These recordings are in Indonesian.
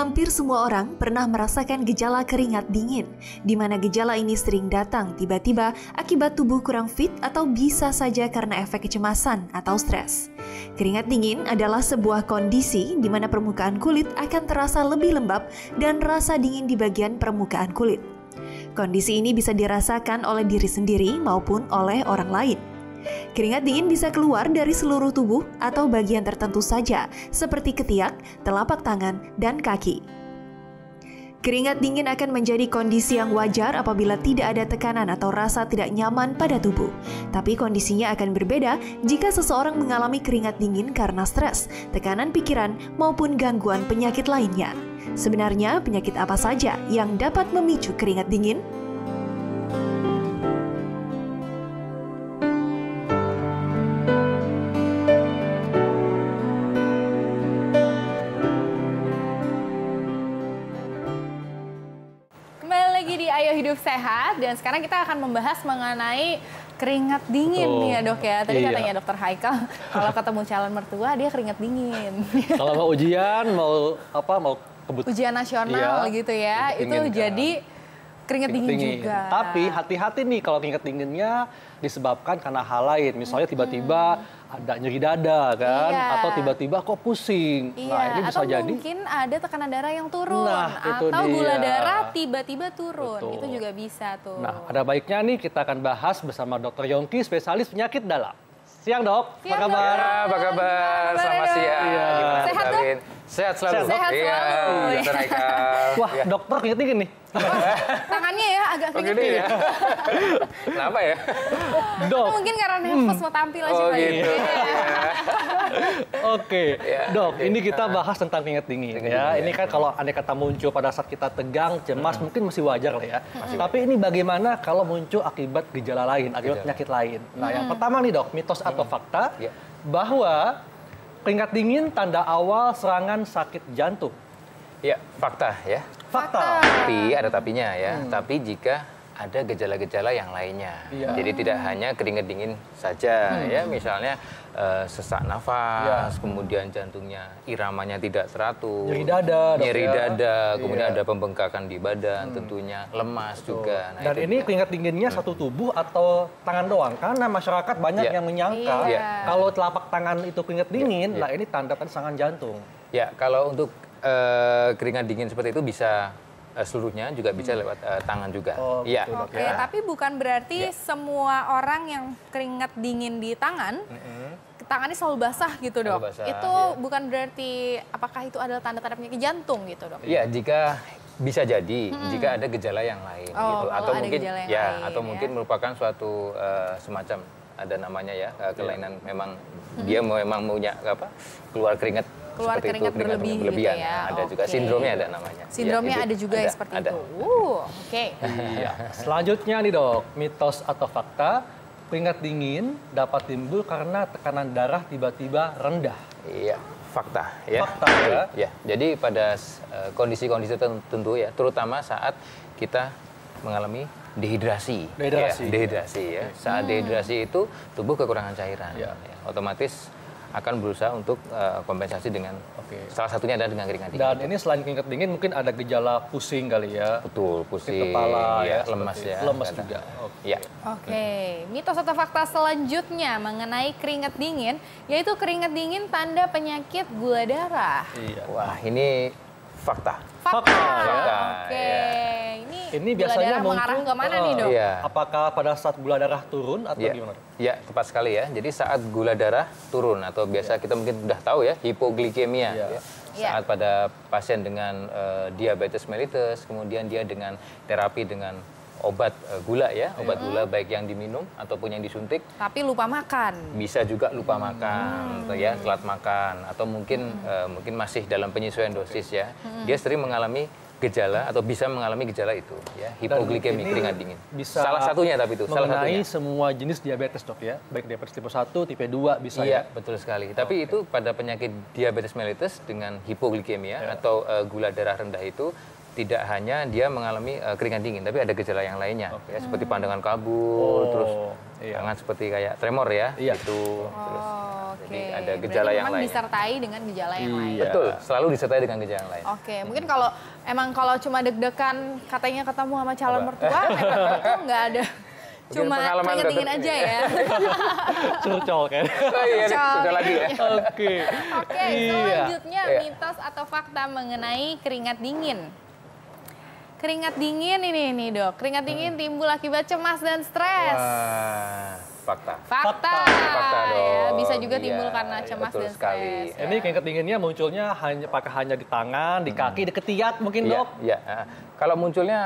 Hampir semua orang pernah merasakan gejala keringat dingin, di mana gejala ini sering datang tiba-tiba akibat tubuh kurang fit atau bisa saja karena efek kecemasan atau stres. Keringat dingin adalah sebuah kondisi di mana permukaan kulit akan terasa lebih lembab dan rasa dingin di bagian permukaan kulit. Kondisi ini bisa dirasakan oleh diri sendiri maupun oleh orang lain. Keringat dingin bisa keluar dari seluruh tubuh atau bagian tertentu saja, seperti ketiak, telapak tangan, dan kaki. Keringat dingin akan menjadi kondisi yang wajar apabila tidak ada tekanan atau rasa tidak nyaman pada tubuh. Tapi kondisinya akan berbeda jika seseorang mengalami keringat dingin karena stres, tekanan pikiran, maupun gangguan penyakit lainnya. Sebenarnya penyakit apa saja yang dapat memicu keringat dingin? Di Ayo Hidup Sehat, dan sekarang kita akan membahas mengenai keringat dingin nih ya dok ya. Tadi katanya dokter Haikal kalau ketemu calon mertua dia keringat dingin. Kalau mau ujian, mau ujian nasional gitu ya, itu jadi keringat dingin juga. Tapi hati-hati nih kalau keringat dinginnya disebabkan karena hal lain. Misalnya tiba-tiba ada nyeri dada kan, atau tiba-tiba kok pusing. Nah, ini bisa atau jadi mungkin ada tekanan darah yang turun, itu atau dia. gula darah tiba-tiba turun. Betul. Itu juga bisa tuh. Nah, ada baiknya nih kita akan bahas bersama Dr. Yongki, spesialis penyakit dalam. Siang dok, Siang, apa kabar? Apa kabar? Selamat siang. Gimana Sehat, Dok? Sehat selalu. Sehat selalu. Dokter Haikal. Wah, dokter keringat dingin nih. Tangannya ya agak keringet Begini ya. Kenapa ya? Dok. Mungkin karena nervous mau tampil aja. Oh gitu. Oke, dok, ini kita bahas tentang keringat dingin ya. Ini kan kalau andai kata muncul pada saat kita tegang, cemas, mungkin masih wajar lah ya. Tapi ini bagaimana kalau muncul akibat gejala lain, akibat penyakit lain? Nah, yang pertama nih dok, mitos atau fakta bahwa keringat dingin tanda awal serangan sakit jantung. Ya, fakta ya. Fakta. Tapi ada tapinya ya. Tapi jika ada gejala-gejala yang lainnya. Jadi tidak hanya keringat dingin saja ya. Misalnya sesak nafas, kemudian jantungnya iramanya tidak teratur, nyeri dada, kemudian ada pembengkakan di badan, tentunya lemas juga. Nah, dan ini keringat dinginnya satu tubuh atau tangan doang? Karena masyarakat banyak yang menyangka kalau telapak tangan itu keringat dingin, nah ini tanda serangan jantung. Ya, kalau untuk keringat dingin seperti itu bisa seluruhnya juga bisa lewat tangan juga. Ya. Oke, tapi bukan berarti semua orang yang keringat dingin di tangan, tangannya selalu basah gitu dok. Basah, itu bukan berarti apakah itu adalah tanda-tanda penyakit jantung gitu dok? Iya, jika bisa jadi jika ada gejala yang lain gitu, atau mungkin mungkin merupakan suatu semacam ada namanya ya kelainan, memang dia memang punya keluar keringat. Keluar keringat berlebihan gitu ya. Ada juga sindromnya ada namanya. Sindromnya ada juga yang seperti itu. Oke. Selanjutnya nih dok, mitos atau fakta keringat dingin dapat timbul karena tekanan darah tiba-tiba rendah. Iya, fakta ya. Fakta ya. Ya, jadi pada kondisi-kondisi tertentu ya, terutama saat kita mengalami dehidrasi. Dehidrasi ya. Saat dehidrasi itu tubuh kekurangan cairan. Ya, otomatis akan berusaha untuk kompensasi dengan salah satunya adalah dengan keringat dingin. Dan ini selain keringat dingin mungkin ada gejala pusing kali ya. Betul, pusing, kepala ya, lemas ya. Lemas juga. Oke, mitos atau fakta selanjutnya mengenai keringat dingin, yaitu keringat dingin tanda penyakit gula darah. Wah, ini fakta. Fakta ya. Oke. Ini biasanya mengarah ke mana nih dok? Apakah pada saat gula darah turun atau gimana? Ya, tepat sekali ya. Jadi saat gula darah turun atau biasa kita mungkin sudah tahu ya, hipoglikemia. Saat pada pasien dengan diabetes mellitus, kemudian dia dengan terapi dengan obat gula ya, obat gula baik yang diminum ataupun yang disuntik. Tapi lupa makan. Bisa juga lupa makan, ya, telat makan, atau mungkin masih dalam penyesuaian dosis ya. Dia sering mengalami gejala atau bisa mengalami gejala itu ya, hipoglikemi, keringat dingin. Salah satunya tapi itu mengenai semua jenis diabetes dok ya, baik diabetes tipe 1, tipe 2 bisa ya. Betul sekali. Tapi itu pada penyakit diabetes mellitus dengan hipoglikemia atau gula darah rendah itu tidak hanya dia mengalami keringat dingin, tapi ada gejala yang lainnya ya, seperti pandangan kabur, terus tangan seperti kayak tremor ya, itu terus Jadi ada gejala yang lain. Disertai dengan gejala yang lain. Betul, selalu disertai dengan gejala yang lain. Oke, mungkin kalau cuma deg-degan katanya ketemu sama calon mertua, itu nggak ada. Cuma keringat dingin aja ya. Curcol kan. Sudah lagi ya. Oke, selanjutnya mitos atau fakta mengenai keringat dingin. Keringat dingin ini dok, keringat dingin timbul akibat cemas dan stres. Wah, fakta. Fakta dong. Ya, bisa juga timbul karena cemas dan stres. Ini keringat dinginnya munculnya hanya di tangan, di kaki, di ketiak mungkin dok? Iya. Kalau munculnya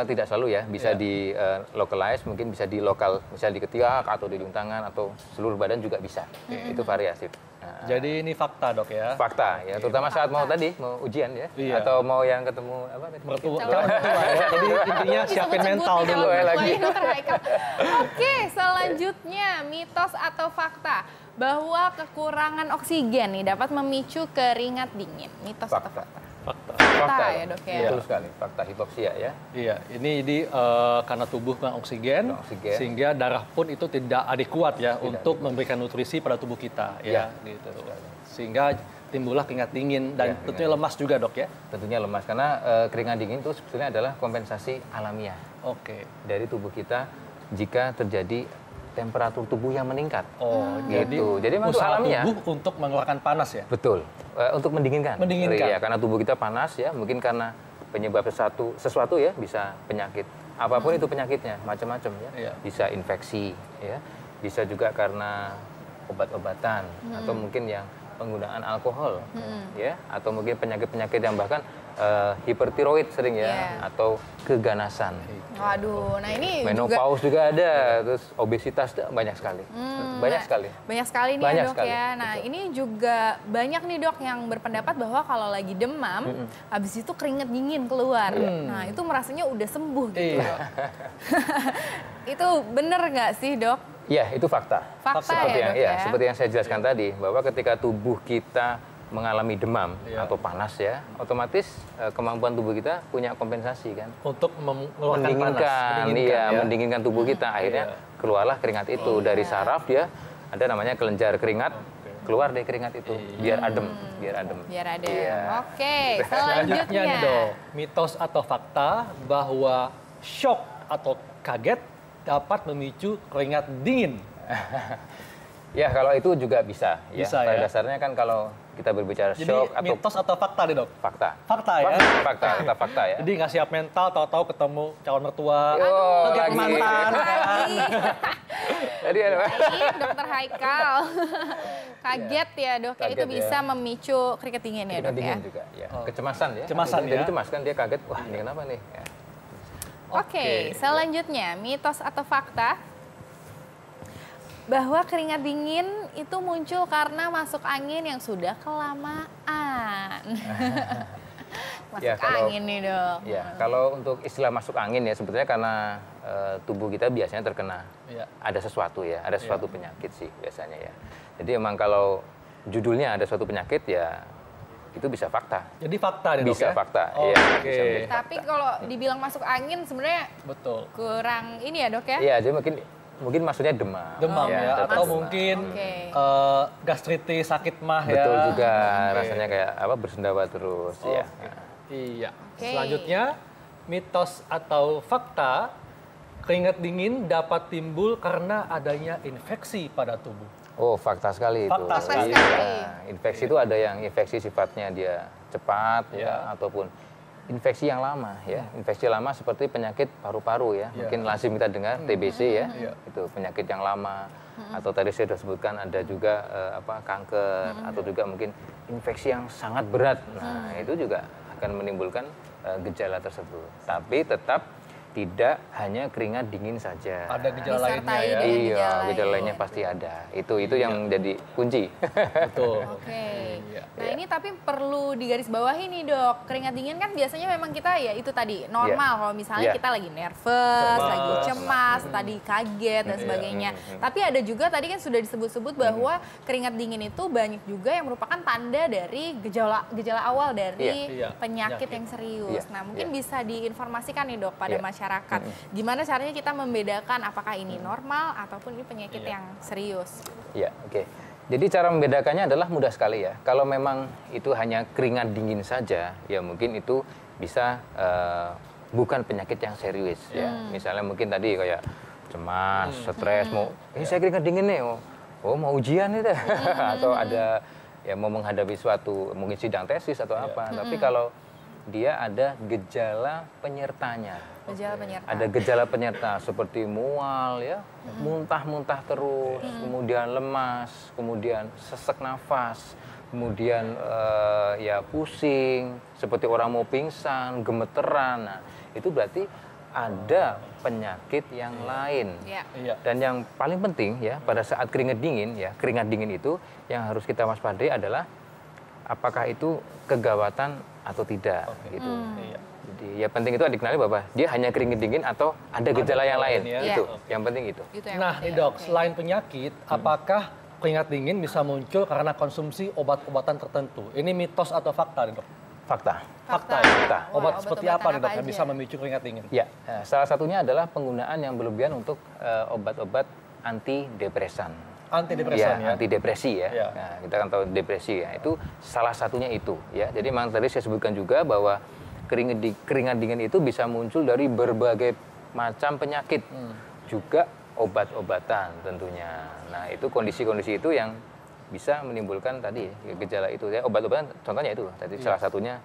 tidak selalu ya, bisa di localize, mungkin bisa di lokal, misalnya di ketiak atau di ujung tangan atau seluruh badan juga bisa. Itu variasi. Jadi ini fakta dok ya? Fakta ya, terutama saat mau ujian ya, atau mau yang ketemu apa tadi? Mertua ya. Jadi intinya siapin mental dulu ya lagi. Oke, selanjutnya mitos atau fakta bahwa kekurangan oksigen nih dapat memicu keringat dingin. Mitos atau fakta? Fakta ya dok ya. Betul sekali, fakta hipoksia ya. Iya, ini jadi karena tubuh kurang oksigen, sehingga darah pun itu tidak adekuat ya untuk memberikan nutrisi pada tubuh kita ya, gitu. Sehingga timbullah keringat dingin dan tentunya lemas juga dok ya. Tentunya lemas karena keringat dingin itu sebetulnya adalah kompensasi alamiah. Dari tubuh kita jika terjadi temperatur tubuh yang meningkat. Gitu. Jadi memang usaha tubuh untuk mengeluarkan panas ya? Betul. Untuk mendinginkan. Mendinginkan. Ya, karena tubuh kita panas ya, mungkin karena penyebab sesuatu ya, bisa penyakit. Apapun itu penyakitnya, macam-macam ya. Bisa infeksi ya. Bisa juga karena obat-obatan atau mungkin yang penggunaan alkohol ya, atau mungkin penyakit-penyakit yang bahkan hipertiroid sering ya, atau keganasan. Waduh, nah ini menopause juga ada, terus obesitas banyak sekali. Banyak sekali nih ya dok ya. Nah ini juga banyak nih dok yang berpendapat bahwa kalau lagi demam, habis itu keringat dingin keluar. Nah itu merasanya udah sembuh gitu. Itu bener nggak sih dok? Ya, itu fakta. Seperti yang saya jelaskan tadi, bahwa ketika tubuh kita mengalami demam atau panas ya, otomatis kemampuan tubuh kita punya kompensasi kan untuk mendinginkan tubuh kita. Akhirnya keluarlah keringat itu dari saraf ya, ada namanya kelenjar keringat, keluar dari keringat itu biar adem. Oke, selanjutnya nih dok, mitos atau fakta bahwa shock atau kaget dapat memicu keringat dingin. Ya, kalau itu juga bisa ya. Pada dasarnya kan kalau kita berbicara shock atau mitos atau fakta nih dok? Fakta Ya. Fakta ya. Jadi nggak siap mental, tahu-tahu ketemu calon mertua, lagi mantan. Jadi dokter Haikal kaget ya dok, itu bisa memicu keringat dingin ya dok ya. Juga, ya. Kecemasan ya. Jadi cemas kan dia kaget, wah ini kenapa nih? Ya. Oke, selanjutnya mitos atau fakta bahwa keringat dingin itu muncul karena masuk angin yang sudah kelamaan. Angin nih dok. Ya, kalau untuk istilah masuk angin ya sebetulnya karena tubuh kita biasanya terkena ada sesuatu ya, ada sesuatu penyakit sih biasanya ya. Jadi emang kalau judulnya ada suatu penyakit ya itu bisa fakta. Jadi fakta nih dok bisa ya? Fakta. Tapi kalau dibilang masuk angin sebenarnya kurang ini ya dok ya? Iya, jadi mungkin maksudnya demam ya, atau mungkin gastritis, sakit mah ya. Betul juga, rasanya kayak bersendawa terus ya. Iya. Selanjutnya mitos atau fakta keringat dingin dapat timbul karena adanya infeksi pada tubuh. Oh, fakta sekali itu. Fakta sekali. Infeksi itu ada yang infeksi sifatnya dia cepat ataupun infeksi yang lama ya. Infeksi lama seperti penyakit paru-paru ya. Mungkin lazim kita dengar TBC ya. Itu penyakit yang lama. Atau tadi saya sudah sebutkan ada juga kanker atau juga mungkin infeksi yang sangat berat. Nah, itu juga akan menimbulkan gejala tersebut. Tapi tetap tidak hanya keringat dingin saja. Ada gejala lainnya ya. Iya, gejala lainnya pasti ada. Itu yang menjadi kunci. Betul. Nah, ini tapi perlu digarisbawahi nih, Dok. Keringat dingin kan biasanya memang kita ya itu tadi normal kalau misalnya kita lagi nervous, lagi cemas, tadi kaget dan sebagainya. Tapi ada juga tadi kan sudah disebut-sebut bahwa keringat dingin itu banyak juga yang merupakan tanda dari gejala awal dari penyakit yang serius. Nah, mungkin bisa diinformasikan nih, Dok, pada masyarakat. Gimana caranya kita membedakan apakah ini normal ataupun ini penyakit yang serius? Iya, oke. Jadi cara membedakannya adalah mudah sekali ya. Kalau memang itu hanya keringat dingin saja, ya mungkin itu bisa bukan penyakit yang serius ya. Misalnya mungkin tadi kayak cemas, stres, mau saya keringat dingin nih, oh mau ujian itu, atau ada ya mau menghadapi suatu mungkin sidang tesis atau apa. Tapi kalau dia ada gejala penyertanya. Ada gejala penyerta seperti mual ya, muntah-muntah terus, kemudian lemas, kemudian sesak nafas, kemudian ya pusing, seperti orang mau pingsan, gemeteran. Nah, itu berarti ada penyakit yang lain. Dan yang paling penting ya pada saat keringat dingin itu yang harus kita waspadai adalah apakah itu kegawatan atau tidak gitu. Jadi ya penting itu dikenali bahwa dia hanya keringat dingin atau ada gejala yang lain. Itu yang penting itu. Nah, nih Dok, selain penyakit, apakah keringat dingin bisa muncul karena konsumsi obat-obatan tertentu? Ini mitos atau fakta, Dok? Fakta. Obat seperti apa nih, Dok, yang bisa memicu keringat dingin? Ya, salah satunya adalah penggunaan yang berlebihan untuk obat-obat antidepresan. Antidepresan ya? Antidepresi ya. Nah, kita kan tahu depresi ya. Itu salah satunya itu ya. Jadi memang tadi saya sebutkan juga bahwa keringat dingin itu bisa muncul dari berbagai macam penyakit. Juga obat-obatan tentunya. Nah, itu kondisi-kondisi itu yang bisa menimbulkan tadi gejala itu ya. Obat-obatan contohnya itu tadi salah satunya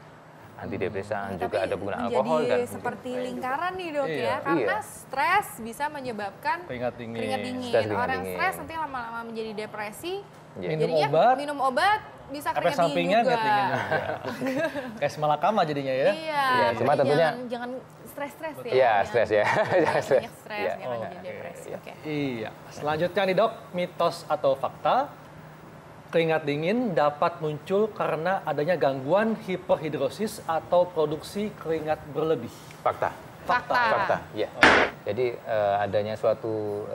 antidepresan, juga ada penggunaan alkohol dan seperti lingkaran nih Dok ya, karena stres bisa menyebabkan keringat dingin. Orang stres nanti lama-lama menjadi depresi, minum obat bisa keringat dingin juga. Kayak semalakama jadinya ya. Iya, cuma tentunya jangan stres-stres ya. Iya, stres ya. Banyak stres karena jadi depresi. Iya. Selanjutnya nih Dok, mitos atau fakta? Keringat dingin dapat muncul karena adanya gangguan hiperhidrosis atau produksi keringat berlebih. Fakta. Ya. Jadi adanya suatu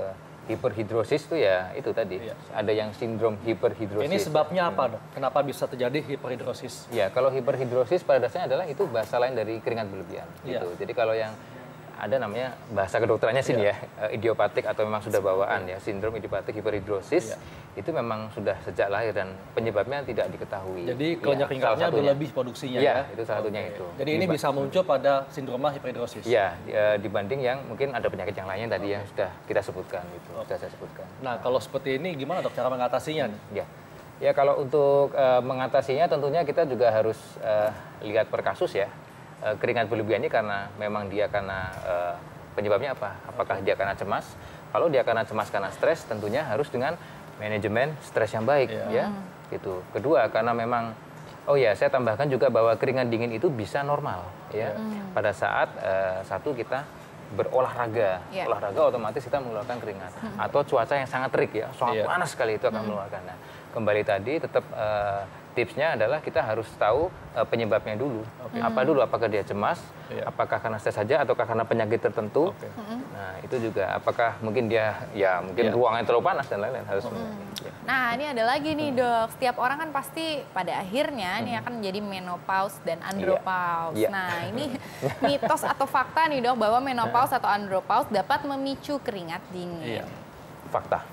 hiperhidrosis itu ya itu tadi. Ada yang sindrom hiperhidrosis. Ini sebabnya apa, Dok? Kenapa bisa terjadi hiperhidrosis? Ya, kalau hiperhidrosis pada dasarnya adalah itu bahasa lain dari keringat berlebihan. Gitu. Jadi kalau yang ada namanya bahasa kedokterannya sini ya, idiopatik atau memang sudah bawaan ya, sindrom idiopatik hiperhidrosis itu memang sudah sejak lahir dan penyebabnya tidak diketahui. Jadi kalau keringatnya berlebih produksinya ya? Itu salah satunya itu. Jadi ini bisa muncul pada sindroma hiperhidrosis? Ya, dibanding yang mungkin ada penyakit yang lainnya tadi yang sudah kita sebutkan itu, sudah saya sebutkan. Nah, kalau seperti ini gimana Dok cara mengatasinya? Ya kalau untuk mengatasinya tentunya kita juga harus lihat per kasus ya. Keringat berlebihan ini karena memang dia karena penyebabnya apa? Apakah dia karena cemas? Kalau dia karena cemas karena stres, tentunya harus dengan manajemen stres yang baik ya. Gitu. Kedua, karena memang saya tambahkan juga bahwa keringat dingin itu bisa normal ya. Pada saat satu kita berolahraga. Olahraga otomatis kita mengeluarkan keringat. Atau cuaca yang sangat terik ya, sangat panas sekali itu akan mengeluarkan. Nah, kembali tadi tetap tipsnya adalah kita harus tahu penyebabnya dulu. Apa dulu? Apakah dia cemas? Apakah karena stres saja? Ataukah karena penyakit tertentu? Nah, itu juga. Apakah mungkin dia mungkin ruangannya terlalu panas dan lain-lain harus. Nah, ini ada lagi nih Dok. Setiap orang kan pasti pada akhirnya ini akan menjadi menopause dan andropause. Nah, ini mitos atau fakta nih Dok bahwa menopause atau andropause dapat memicu keringat dingin. Fakta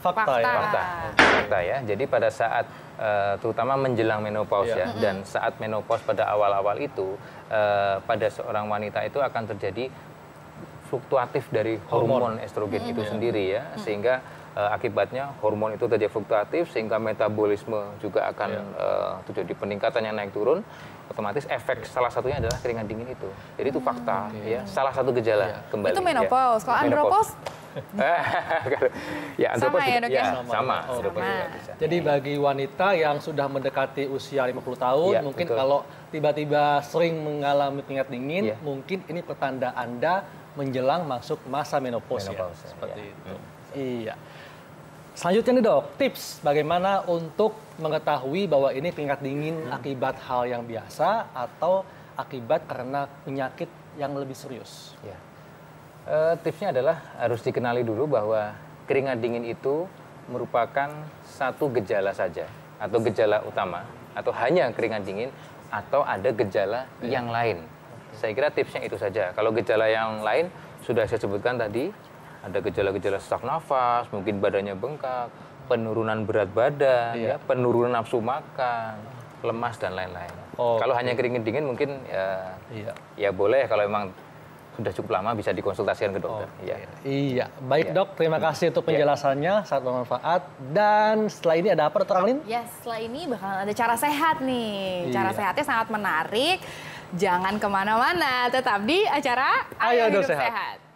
ya. Jadi pada saat terutama menjelang menopause ya, dan saat menopause pada awal-awal itu pada seorang wanita itu akan terjadi fluktuatif dari hormon estrogen itu sendiri ya, sehingga akibatnya hormon itu terjadi fluktuatif sehingga metabolisme juga akan terjadi peningkatan yang naik turun. Otomatis efek salah satunya adalah keringat dingin itu. Jadi itu fakta ya, salah satu gejala kembali. Itu menopause. Kalau andropause andropause sama ya Dok ya? Sama. Jadi bagi wanita yang sudah mendekati usia 50 tahun, mungkin kalau tiba-tiba sering mengalami keringat dingin, mungkin ini pertanda Anda menjelang masuk masa menopause ya. Seperti itu. Iya. Selanjutnya nih Dok, tips bagaimana untuk mengetahui bahwa ini keringat dingin akibat hal yang biasa atau akibat karena penyakit yang lebih serius. Tipsnya adalah harus dikenali dulu bahwa keringat dingin itu merupakan satu gejala saja atau gejala utama atau hanya keringat dingin atau ada gejala yang lain. Saya kira tipsnya itu saja. Kalau gejala yang lain sudah saya sebutkan tadi, ada gejala-gejala sesak nafas, mungkin badannya bengkak, penurunan berat badan, ya, penurunan nafsu makan, lemas dan lain-lain. Kalau hanya keringat dingin mungkin ya boleh, kalau memang sudah cukup lama bisa dikonsultasikan ke dokter. Iya, baik Dok, terima kasih untuk penjelasannya, sangat bermanfaat. Dan setelah ini ada apa Dokter Anglin? Ya, setelah ini bakalan ada cara sehat nih. Cara sehatnya sangat menarik. Jangan kemana-mana, tetap di acara Ayo Hidup Sehat.